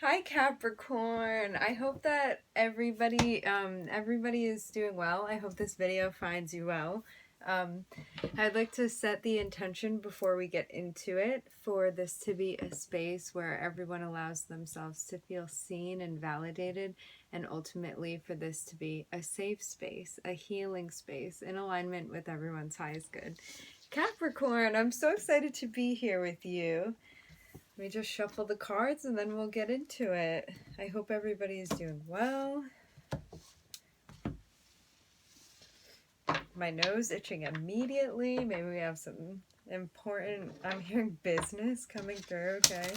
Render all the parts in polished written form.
Hi Capricorn. I hope that everybody is doing well. I hope this video finds you well. I'd like to set the intention before we get into it for this to be a space where everyone allows themselves to feel seen and validated, and ultimately for this to be a safe space, a healing space in alignment with everyone's highest good. Capricorn, I'm so excited to be here with you. Let me just shuffle the cards and then we'll get into it. I hope everybody's doing well. My nose itching immediately. Maybe we have some important, I'm hearing business coming through, okay?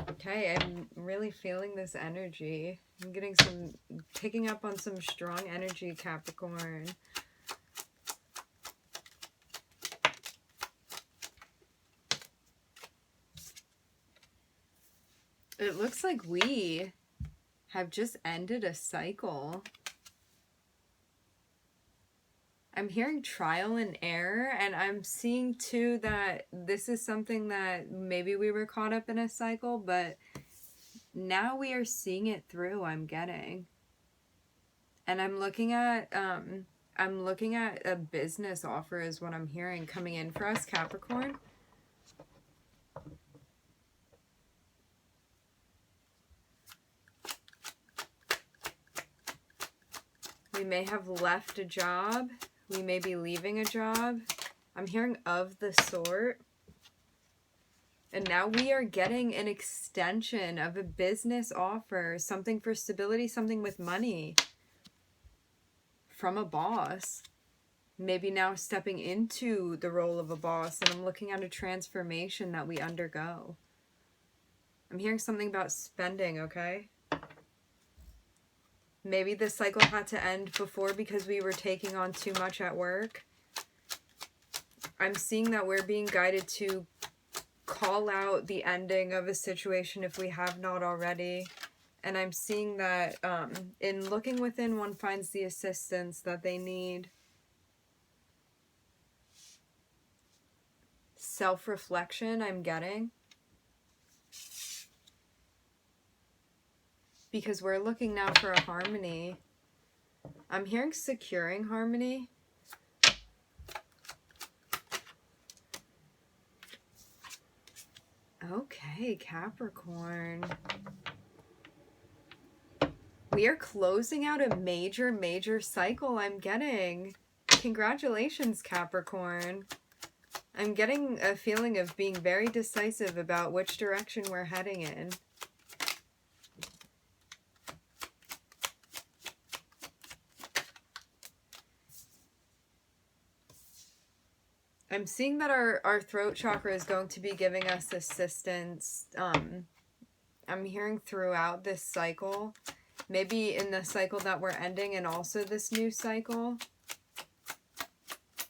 Okay, I'm really feeling this energy. I'm getting picking up on some strong energy, Capricorn. It looks like we have just ended a cycle. I'm hearing trial and error, and I'm seeing too that this is something that maybe we were caught up in a cycle, but now we are seeing it through, I'm getting. And I'm looking at a business offer is what I'm hearing coming in for us, Capricorn. We may have left a job. We may be leaving a job. I'm hearing of the sort. And now we are getting an extension of a business offer, something for stability, something with money from a boss. Maybe now stepping into the role of a boss, and I'm looking at a transformation that we undergo. I'm hearing something about spending, okay? Maybe this cycle had to end before because we were taking on too much at work. I'm seeing that we're being guided to call out the ending of a situation if we have not already. And I'm seeing that in looking within, one finds the assistance that they need. Self-reflection, I'm getting. Because we're looking now for a harmony. I'm hearing securing harmony. Okay, Capricorn. We are closing out a major cycle, I'm getting. Congratulations, Capricorn. I'm getting a feeling of being very decisive about which direction we're heading in. I'm seeing that our throat chakra is going to be giving us assistance. I'm hearing throughout this cycle, maybe in the cycle that we're ending and also this new cycle.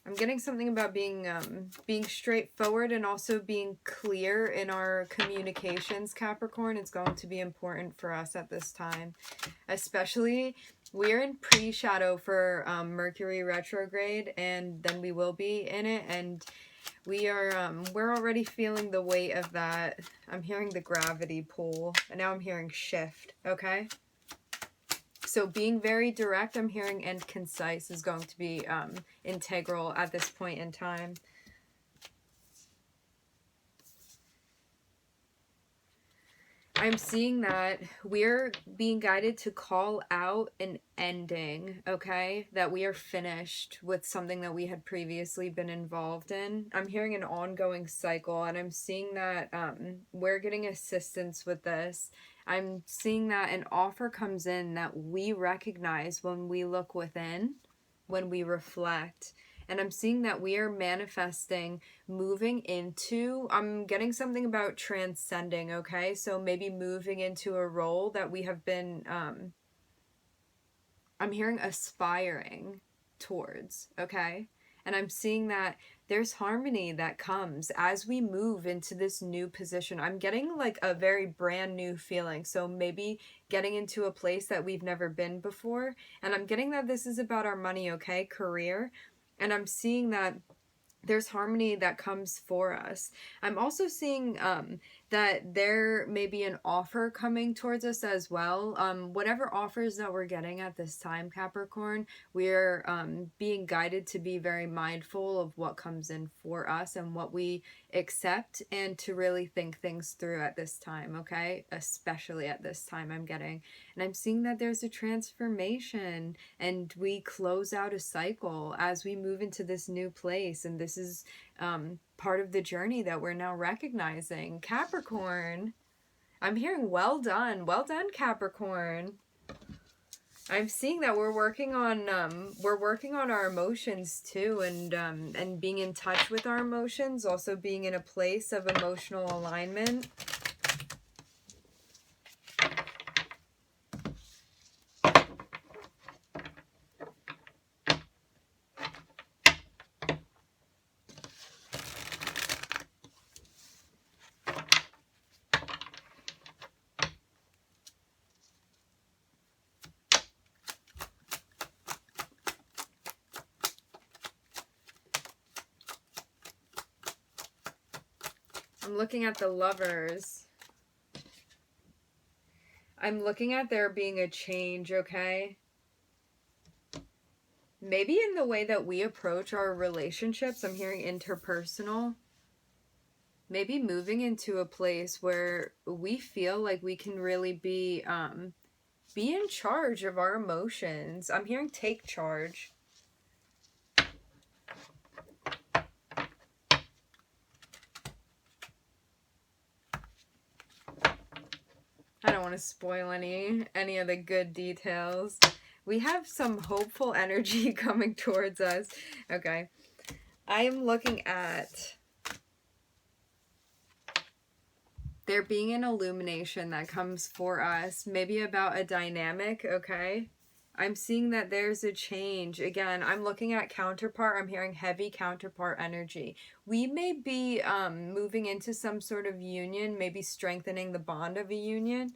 I'm getting something about being straightforward and also being clear in our communications, Capricorn. It's going to be important for us at this time. Especially, we're in pre-shadow for Mercury retrograde, and then we will be in it, and we're already feeling the weight of that. I'm hearing the gravity pull, and now I'm hearing shift, okay? So being very direct, I'm hearing, and concise is going to be integral at this point in time. I'm seeing that we're being guided to call out an ending, okay? That we are finished with something that we had previously been involved in. I'm hearing an ongoing cycle, and I'm seeing that we're getting assistance with this. I'm seeing that an offer comes in that we recognize when we look within, when we reflect. And I'm seeing that we are manifesting, moving into, I'm getting something about transcending, okay? So maybe moving into a role that we have been, I'm hearing aspiring towards, okay? And I'm seeing that there's harmony that comes as we move into this new position. I'm getting like a very brand new feeling. So maybe getting into a place that we've never been before. And I'm getting that this is about our money, okay? Career. And I'm seeing that there's harmony that comes for us. I'm also seeing that there may be an offer coming towards us as well. Whatever offers that we're getting at this time, Capricorn, we're being guided to be very mindful of what comes in for us and what we accept, and to really think things through at this time, okay? Especially at this time, I'm getting. And I'm seeing that there's a transformation, and we close out a cycle as we move into this new place. And this is part of the journey that we're now recognizing. Capricorn, I'm hearing well done. Well done, Capricorn. I'm seeing that we're working on our emotions too, and being in touch with our emotions, also being in a place of emotional alignment. I'm looking at the Lovers. I'm looking at there being a change, okay? Maybe in the way that we approach our relationships. I'm hearing interpersonal. Maybe moving into a place where we feel like we can really be in charge of our emotions. I'm hearing take charge. I don't want to spoil any of the good details. We have some hopeful energy coming towards us. Okay. I am looking at there being an illumination that comes for us, maybe about a dynamic, okay? I'm seeing that there's a change. Again, I'm looking at counterpart. I'm hearing heavy counterpart energy. We may be moving into some sort of union, maybe strengthening the bond of a union.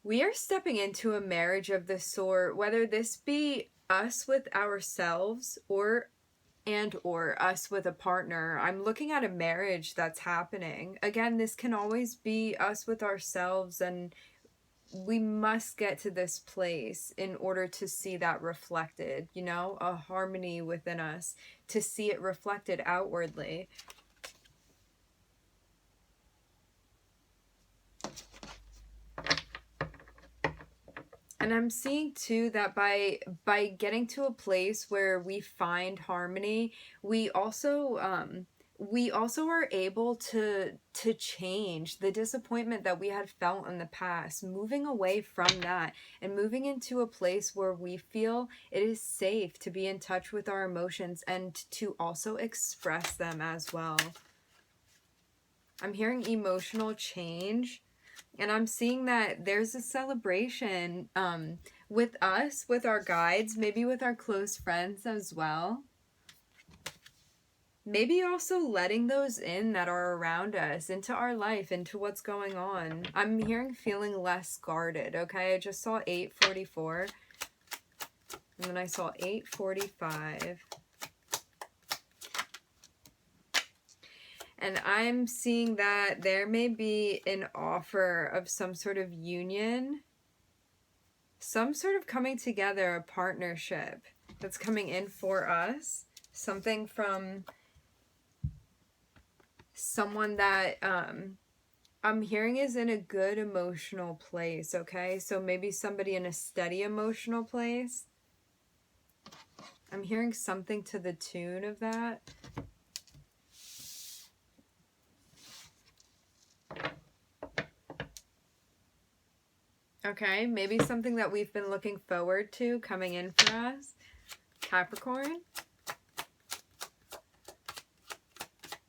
We are stepping into a marriage of this sort, whether this be us with ourselves or us with a partner. I'm looking at a marriage that's happening. Again, this can always be us with ourselves, and we must get to this place in order to see that reflected, you know, a harmony within us, to see it reflected outwardly. And I'm seeing too that by getting to a place where we find harmony, we also are able to change the disappointment that we had felt in the past, moving away from that and moving into a place where we feel it is safe to be in touch with our emotions and to also express them as well. I'm hearing emotional change. And I'm seeing that there's a celebration with us, with our guides, maybe with our close friends as well. Maybe also letting those in that are around us, into our life, into what's going on. I'm hearing feeling less guarded, okay? I just saw 844. And then I saw 845. And I'm seeing that there may be an offer of some sort of union, some sort of coming together, a partnership that's coming in for us. Something from someone that I'm hearing is in a good emotional place, okay? So maybe somebody in a steady emotional place. I'm hearing something to the tune of that. Okay, maybe something that we've been looking forward to coming in for us. Capricorn.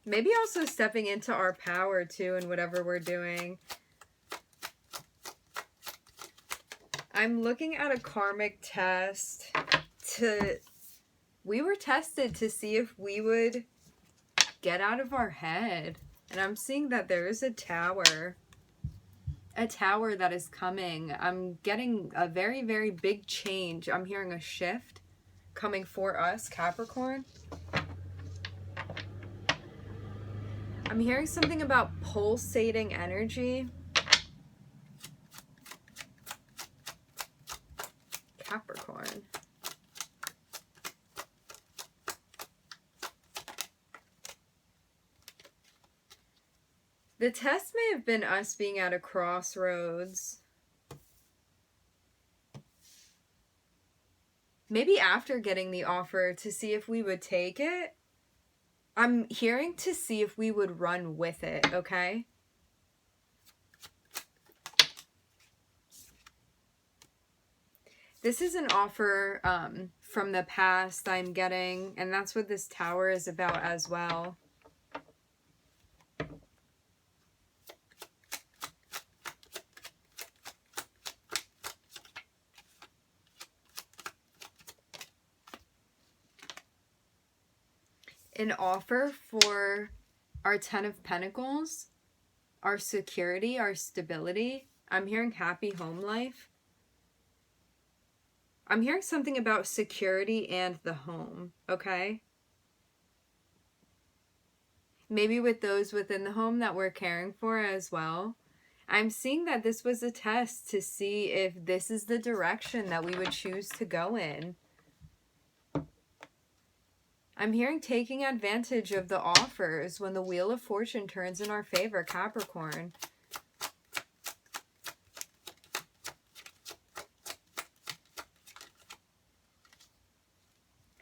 Maybe also stepping into our power too in whatever we're doing. I'm looking at a karmic test we were tested to see if we would get out of our head. And I'm seeing that there is a tower that is coming. I'm getting a very, very big change. I'm hearing a shift coming for us, Capricorn. I'm hearing something about pulsating energy. Capricorn. The test may have been us being at a crossroads. Maybe after getting the offer to see if we would take it. I'm hearing to see if we would run with it, okay? This is an offer from the past I'm getting, and that's what this tower is about as well. An offer for our 10 of Pentacles, our security, our stability. I'm hearing happy home life. I'm hearing something about security and the home, okay? Maybe with those within the home that we're caring for as well. I'm seeing that this was a test to see if this is the direction that we would choose to go in. I'm hearing taking advantage of the offers when the Wheel of Fortune turns in our favor, Capricorn.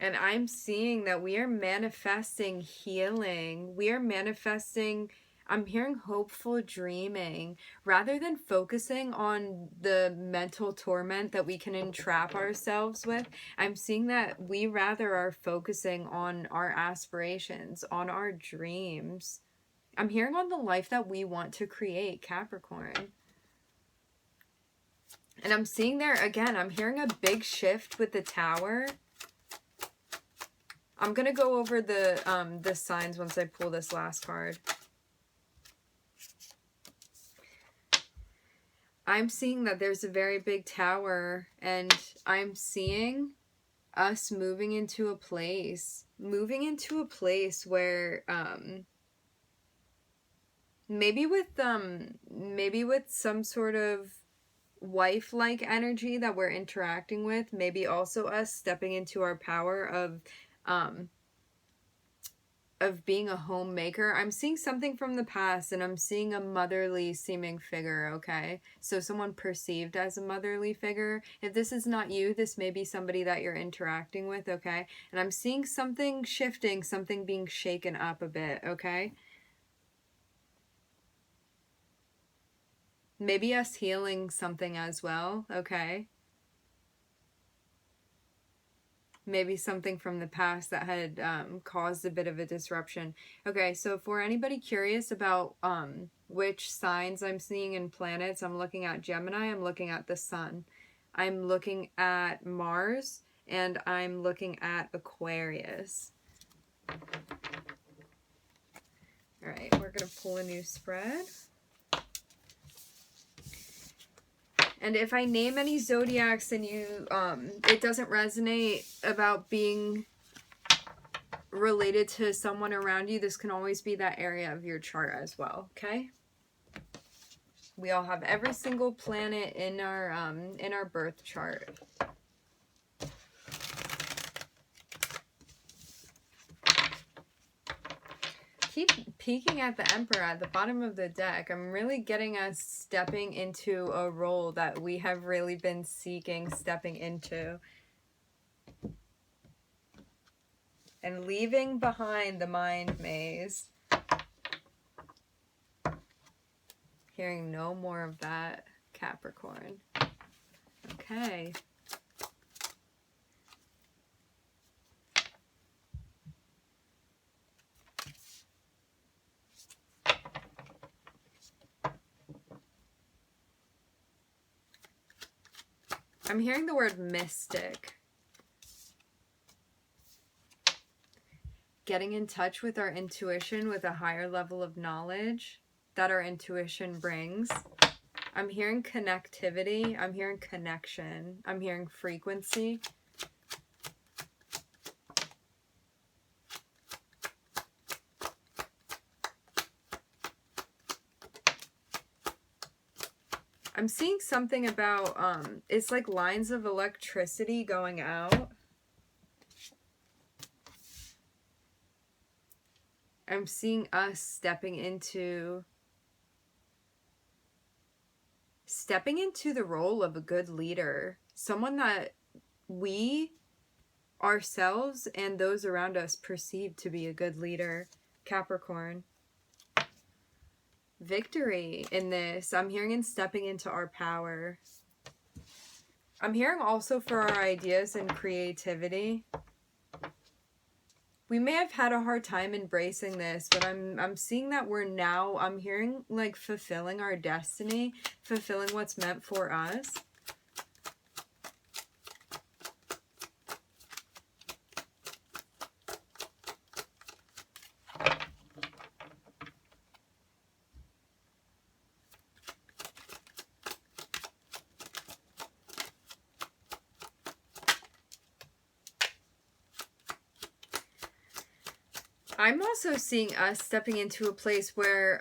And I'm seeing that we are manifesting healing. We are manifesting, I'm hearing hopeful dreaming. Rather than focusing on the mental torment that we can entrap ourselves with, I'm seeing that we rather are focusing on our aspirations, on our dreams. I'm hearing on the life that we want to create, Capricorn. And I'm seeing there, again, I'm hearing a big shift with the Tower. I'm going to go over the signs once I pull this last card. I'm seeing that there's a very big tower, and I'm seeing us moving into a place where maybe with some sort of wife-like energy that we're interacting with, maybe also us stepping into our power of being a homemaker. I'm seeing something from the past, and I'm seeing a motherly seeming figure, okay? So someone perceived as a motherly figure. If this is not you, this may be somebody that you're interacting with, okay? And I'm seeing something shifting, something being shaken up a bit, okay? Maybe us healing something as well, okay? Maybe something from the past that had caused a bit of a disruption. Okay, so for anybody curious about which signs I'm seeing in planets, I'm looking at Gemini, I'm looking at the Sun, I'm looking at Mars, and I'm looking at Aquarius. Alright, we're going to pull a new spread. And if I name any zodiacs and you, it doesn't resonate about being related to someone around you, this can always be that area of your chart as well, okay? We all have every single planet in our birth chart. Keep peeking at the Emperor at the bottom of the deck. I'm really getting us stepping into a role that we have really been seeking stepping into. And leaving behind the mind maze. Hearing no more of that, Capricorn. Okay. I'm hearing the word mystic. Getting in touch with our intuition with a higher level of knowledge that our intuition brings. I'm hearing connectivity. I'm hearing connection. I'm hearing frequency. I'm seeing something about, it's like lines of electricity going out. I'm seeing us stepping into the role of a good leader. Someone that we, ourselves, and those around us perceive to be a good leader. Capricorn. Victory in this. I'm hearing in stepping into our power. I'm hearing also for our ideas and creativity. We may have had a hard time embracing this, but I'm seeing that we're now, I'm hearing like fulfilling our destiny, fulfilling what's meant for us. I'm also seeing us stepping into a place where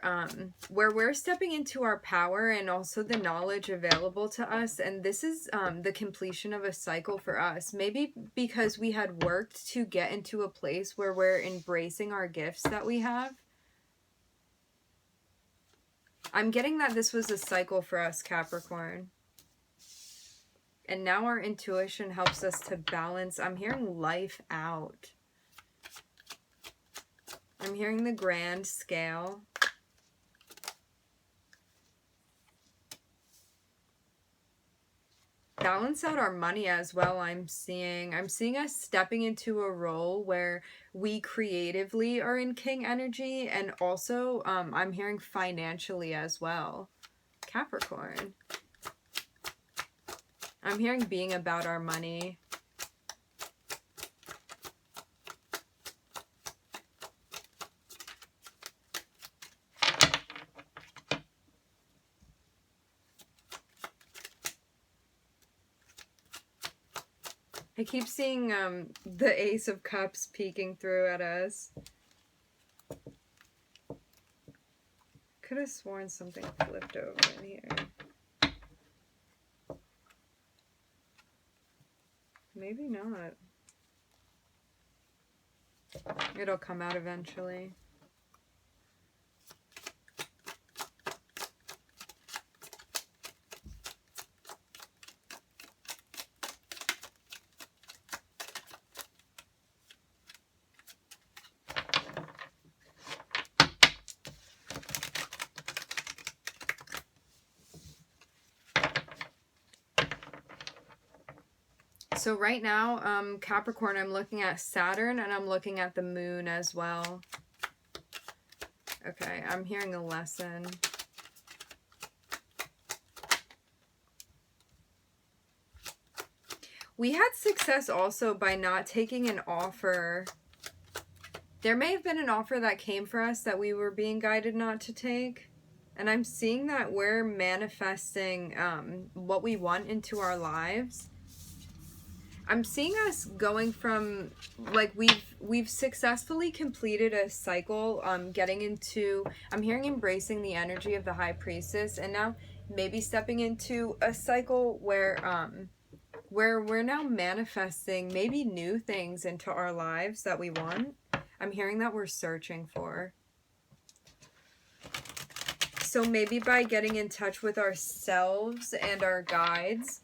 we're stepping into our power and also the knowledge available to us. And this is the completion of a cycle for us. Maybe because we had worked to get into a place where we're embracing our gifts that we have. I'm getting that this was a cycle for us, Capricorn. And now our intuition helps us to balance. I'm hearing life out. I'm hearing the grand scale. Balance out our money as well, I'm seeing us stepping into a role where we creatively are in king energy, and also I'm hearing financially as well. Capricorn. I'm hearing being about our money. I keep seeing the Ace of Cups peeking through at us. Could have sworn something flipped over in here. Maybe not. It'll come out eventually. So right now, Capricorn, I'm looking at Saturn and I'm looking at the moon as well. Okay, I'm hearing a lesson. We had success also by not taking an offer. There may have been an offer that came for us that we were being guided not to take. And I'm seeing that we're manifesting what we want into our lives. I'm seeing us going from, like, we've successfully completed a cycle, getting into, I'm hearing embracing the energy of the High Priestess, and now maybe stepping into a cycle where we're now manifesting maybe new things into our lives that we want. I'm hearing that we're searching for. So maybe by getting in touch with ourselves and our guides,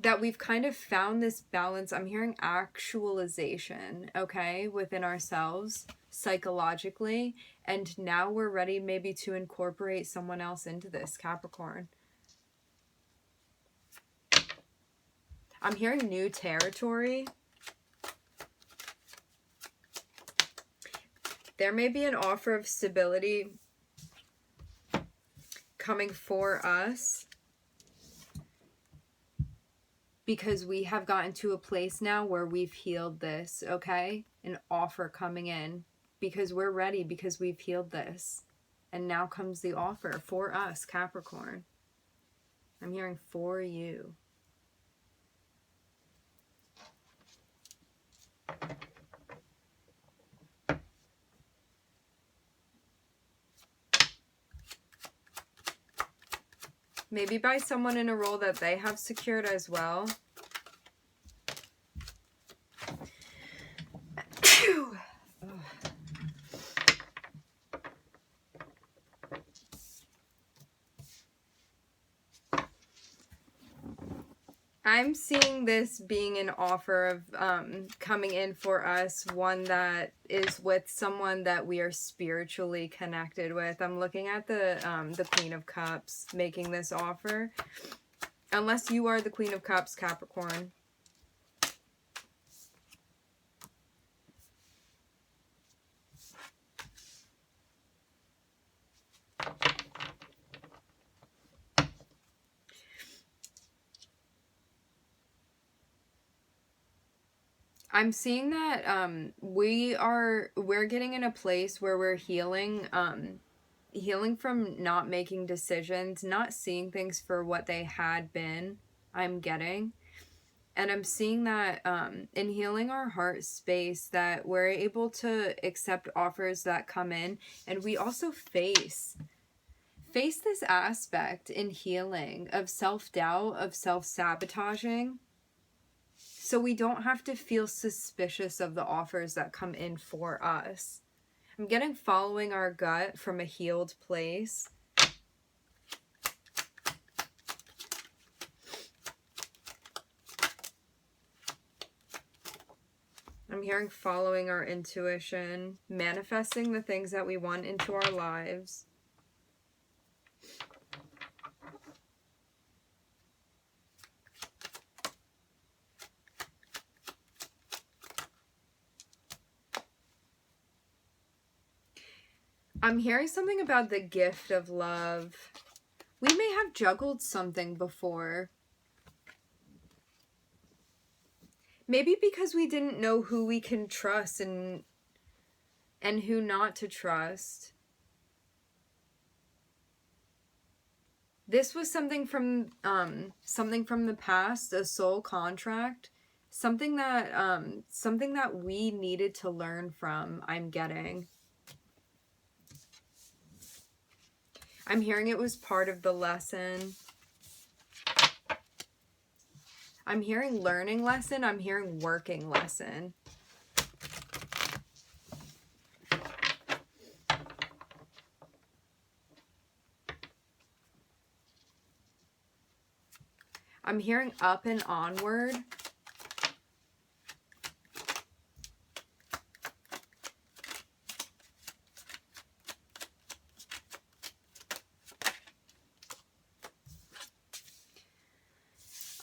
that we've kind of found this balance. I'm hearing actualization, okay, within ourselves psychologically, and now we're ready maybe to incorporate someone else into this, Capricorn. I'm hearing new territory. There may be an offer of stability coming for us. because we have gotten to a place now where we've healed this, okay? An offer coming in because we're ready, because we've healed this. And now comes the offer for us, Capricorn. I'm hearing for you. Maybe by someone in a role that they have secured as well. I'm seeing this being an offer of coming in for us, one that is with someone that we are spiritually connected with. I'm looking at the Queen of Cups making this offer. Unless you are the Queen of Cups, Capricorn. I'm seeing that we're getting in a place where we're healing from not making decisions, not seeing things for what they had been. I'm getting, and I'm seeing that in healing our heart space, that we're able to accept offers that come in, and we also face this aspect in healing of self-doubt, of self-sabotaging. So we don't have to feel suspicious of the offers that come in for us. I'm getting following our gut from a healed place. I'm hearing following our intuition, manifesting the things that we want into our lives. I'm hearing something about the gift of love. We may have juggled something before. Maybe because we didn't know who we can trust and who not to trust. This was something from the past, a soul contract, something that we needed to learn from. I'm getting. I'm hearing it was part of the lesson. I'm hearing learning lesson. I'm hearing working lesson. I'm hearing up and onward.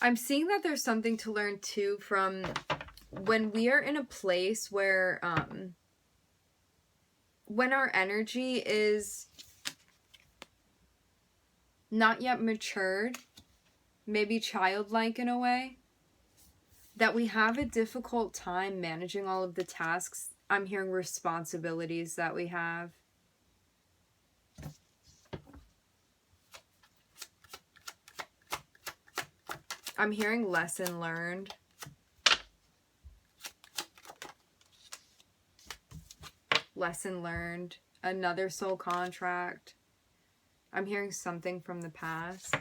I'm seeing that there's something to learn too from when we are in a place where when our energy is not yet matured, maybe childlike in a way, that we have a difficult time managing all of the tasks. I'm hearing responsibilities that we have. I'm hearing lesson learned. Lesson learned. Another soul contract. I'm hearing something from the past.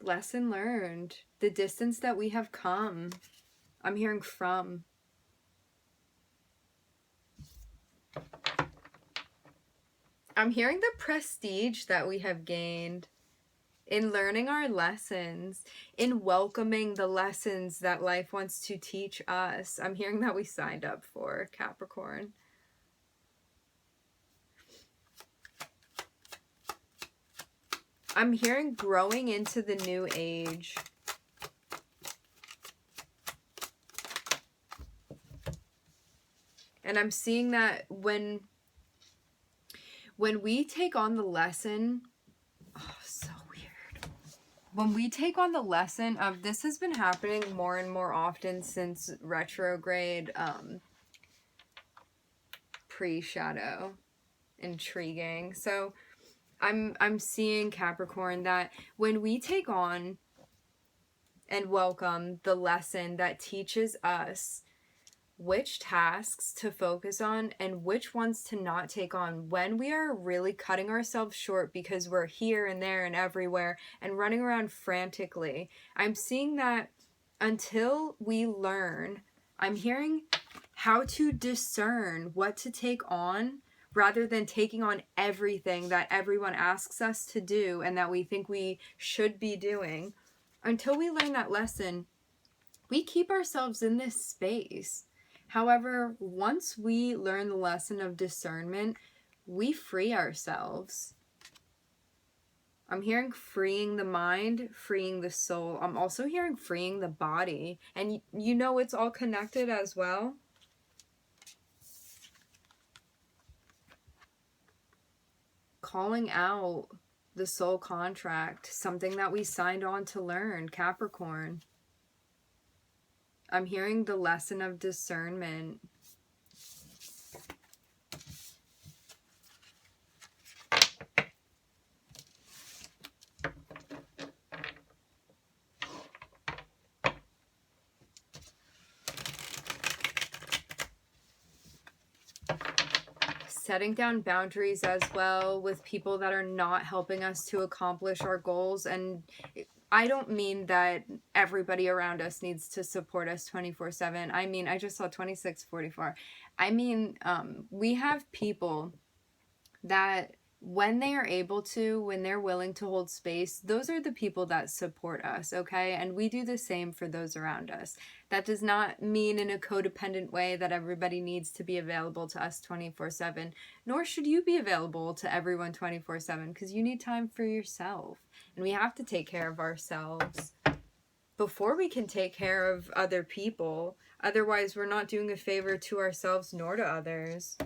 Lesson learned. The distance that we have come. I'm hearing from. I'm hearing the prestige that we have gained in learning our lessons, in welcoming the lessons that life wants to teach us. I'm hearing that we signed up for, Capricorn. I'm hearing growing into the new age. And I'm seeing that when we take on the lesson, oh, so weird. When we take on the lesson of, this has been happening more and more often since retrograde, pre-shadow. Intriguing. So I'm seeing, Capricorn, that when we take on and welcome the lesson that teaches us which tasks to focus on and which ones to not take on, when we are really cutting ourselves short because we're here and there and everywhere and running around frantically, I'm seeing that until we learn, I'm hearing how to discern what to take on rather than taking on everything that everyone asks us to do and that we think we should be doing. Until we learn that lesson, we keep ourselves in this space. However, once we learn the lesson of discernment, we free ourselves. I'm hearing freeing the mind, freeing the soul. I'm also hearing freeing the body. And you know it's all connected as well. Calling out the soul contract, something that we signed on to learn, Capricorn. I'm hearing the lesson of discernment. Setting down boundaries as well with people that are not helping us to accomplish our goals. And I don't mean that everybody around us needs to support us 24/7. I mean, I just saw 2644. I mean, we have people that when they are able to, when they're willing to hold space, those are the people that support us, okay? And we do the same for those around us. That does not mean in a codependent way that everybody needs to be available to us 24/7, nor should you be available to everyone 24/7, because you need time for yourself. And we have to take care of ourselves before we can take care of other people. Otherwise, we're not doing a favor to ourselves nor to others.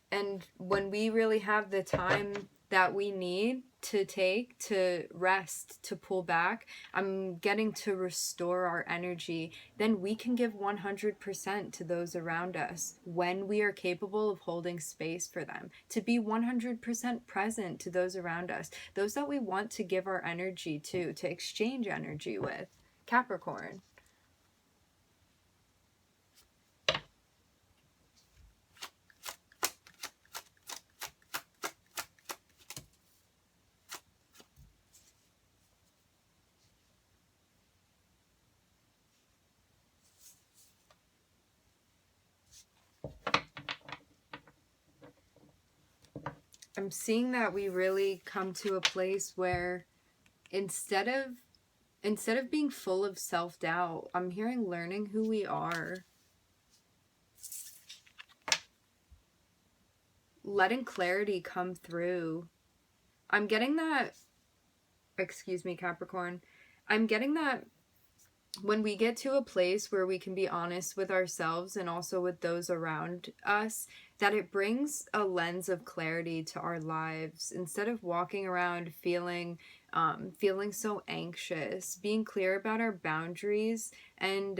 And when we really have the time that we need to take to rest, to pull back, I'm getting to restore our energy, then we can give 100% to those around us when we are capable of holding space for them, to be 100% present to those around us, those that we want to give our energy to exchange energy with. Capricorn. I'm seeing that we really come to a place where instead of being full of self-doubt, I'm hearing learning who we are. Letting clarity come through. I'm getting that, excuse me, Capricorn. I'm getting that when we get to a place where we can be honest with ourselves and also with those around us, that it brings a lens of clarity to our lives. Instead of walking around feeling so anxious, being clear about our boundaries and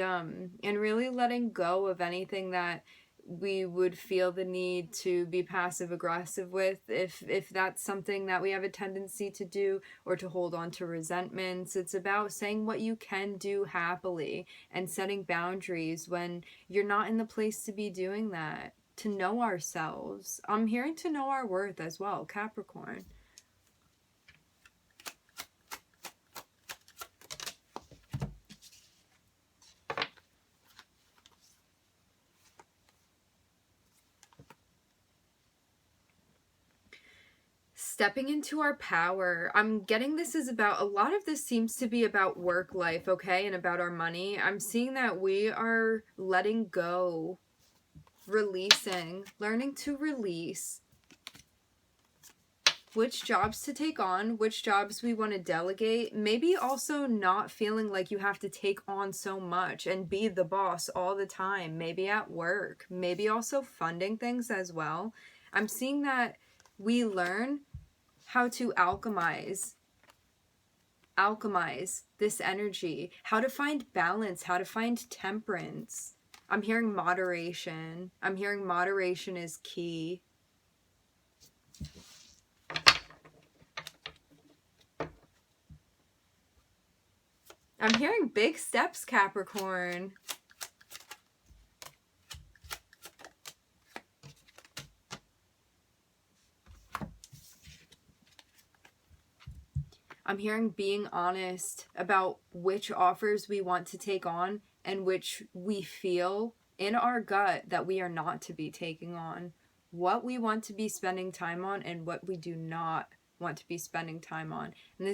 really letting go of anything that we would feel the need to be passive aggressive with, if that's something that we have a tendency to do, or to hold on to resentments. It's about saying what you can do happily and setting boundaries when you're not in the place to be doing that. To know ourselves. I'm hearing to know our worth as well, Capricorn. Stepping into our power. I'm getting this is about, a lot of this seems to be about work life, okay, and about our money. I'm seeing that we are letting go, releasing, learning to release which jobs to take on, which jobs we want to delegate. Maybe also not feeling like you have to take on so much and be the boss all the time. Maybe at work. Maybe also funding things as well. I'm seeing that we learn how to alchemize this energy, how to find balance, how to find temperance. I'm hearing moderation. I'm hearing moderation is key. I'm hearing big steps, Capricorn. I'm hearing being honest about which offers we want to take on and which we feel in our gut that we are not to be taking on. What we want to be spending time on and what we do not want to be spending time on. And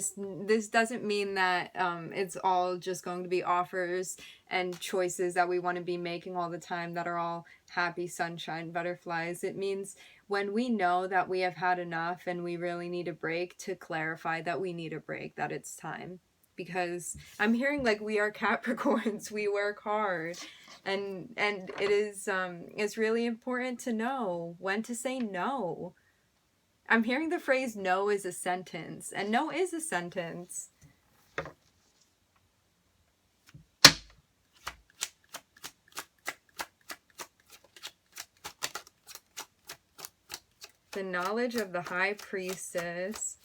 this doesn't mean that it's all just going to be offers and choices that we want to be making all the time that are all happy sunshine butterflies. It means when we know that we have had enough and we really need a break, to clarify that we need a break, that it's time. Because I'm hearing like we are Capricorns, we work hard, and it is it's really important to know when to say no. I'm hearing the phrase no is a sentence, and no is a sentence. The knowledge of the High Priestess.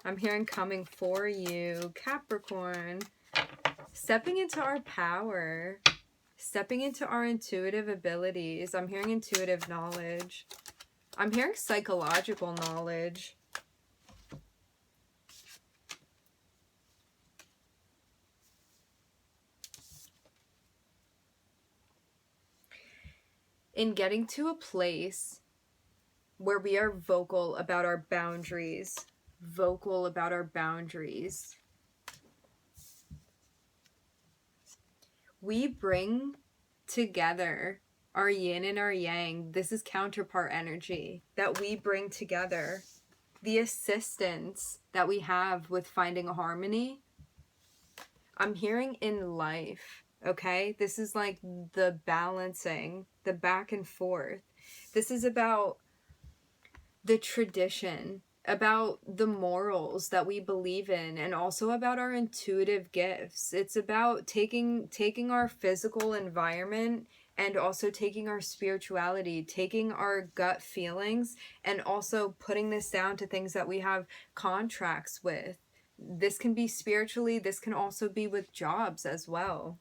I'm hearing coming for you, Capricorn. Stepping into our power. Stepping into our intuitive abilities. I'm hearing intuitive knowledge. I'm hearing psychological knowledge. In getting to a place where we are vocal about our boundaries. Vocal about our boundaries. We bring together our yin and our yang. This is counterpart energy that we bring together. The assistance that we have with finding harmony. I'm hearing in life, okay? This is like the balancing, the back and forth. This is about the tradition, about the morals that we believe in, and also about our intuitive gifts. It's about taking our physical environment and also taking our spirituality, taking our gut feelings, and also putting this down to things that we have contracts with. This can be spiritually, this can also be with jobs as well.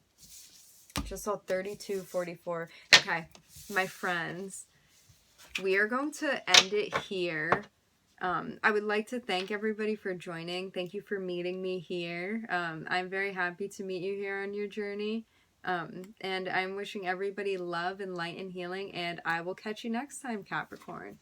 Just saw 3244. Okay, my friends, we are going to end it here. I would like to thank everybody for joining. Thank you for meeting me here. I'm very happy to meet you here on your journey. And I'm wishing everybody love and light and healing, and I will catch you next time, Capricorn.